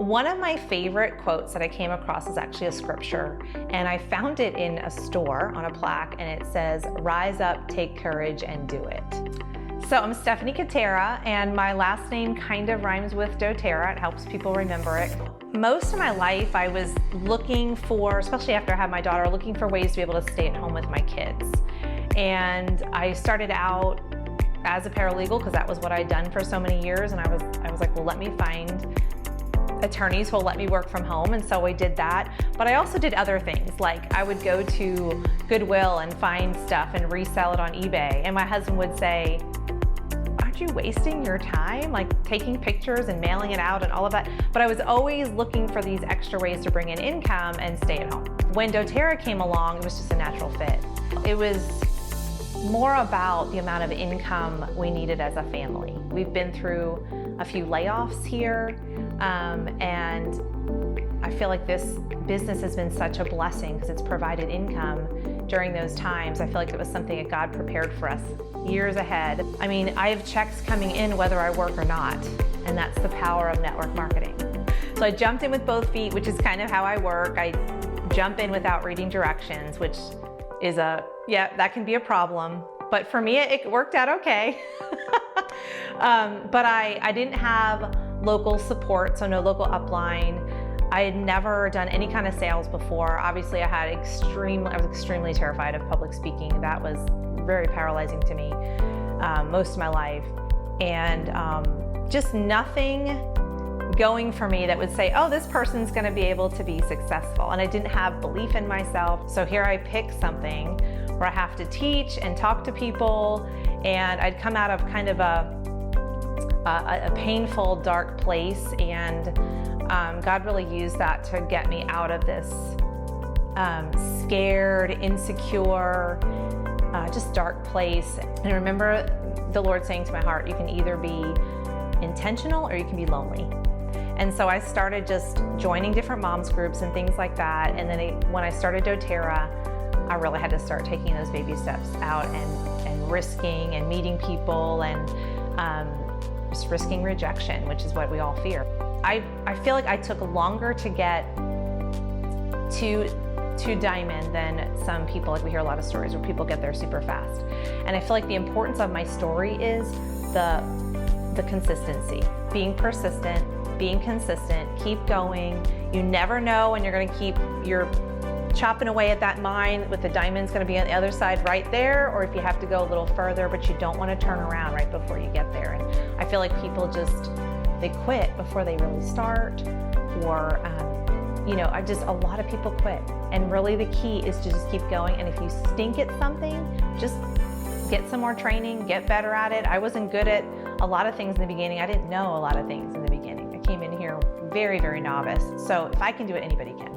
One of my favorite quotes that I came across is actually a scripture, and I found it in a store on a plaque, and it says, "Rise up, take courage, and do it." So I'm Stephanie Kutterer, and my last name kind of rhymes with doTERRA. It helps people remember it. Most of my life I was looking for, especially after I had my daughter, looking for ways to be able to stay at home with my kids. And I started out as a paralegal because that was what I'd done for so many years, and I was like, well, let me find attorneys who will let me work from home, and so I did that. But I also did other things, like I would go to Goodwill and find stuff and resell it on eBay, and my husband would say, aren't you wasting your time, like taking pictures and mailing it out and all of that? But I was always looking for these extra ways to bring in income and stay at home. When doTERRA came along, it was just a natural fit. It was more about the amount of income we needed as a family. We've been through a few layoffs here, and I feel like this business has been such a blessing because it's provided income during those times. I feel like it was something that God prepared for us years ahead. I mean, I have checks coming in whether I work or not, and that's the power of network marketing. So I jumped in with both feet, which is kind of how I work. I jump in without reading directions, which is that can be a problem. But for me, it worked out okay. But I didn't have local support, so no local upline. I had never done any kind of sales before. Obviously, I was extremely terrified of public speaking. That was very paralyzing to me most of my life. And just nothing going for me that would say, oh, this person's gonna be able to be successful. And I didn't have belief in myself. So here I pick something where I have to teach and talk to people, and I'd come out of kind of a painful, dark place, and God really used that to get me out of this scared, insecure, just dark place. And I remember the Lord saying to my heart, you can either be intentional or you can be lonely. And so I started just joining different moms groups and things like that. And then when I started doTERRA, I really had to start taking those baby steps out and risking and meeting people and just risking rejection, which is what we all fear. I feel like I took longer to get to diamond than some people. Like we hear a lot of stories where people get there super fast. And I feel like the importance of my story is the consistency, being persistent, being consistent, keep going. You never know when you're gonna keep your chopping away at that mine with the diamond's gonna be on the other side right there, or if you have to go a little further, but you don't wanna turn around right before you get there. And I feel like people they quit before they really start, or a lot of people quit. And really the key is to just keep going. And if you stink at something, just get some more training, get better at it. I wasn't good at a lot of things in the beginning. I didn't know a lot of things in the beginning. I came in here very, very novice. So if I can do it, anybody can.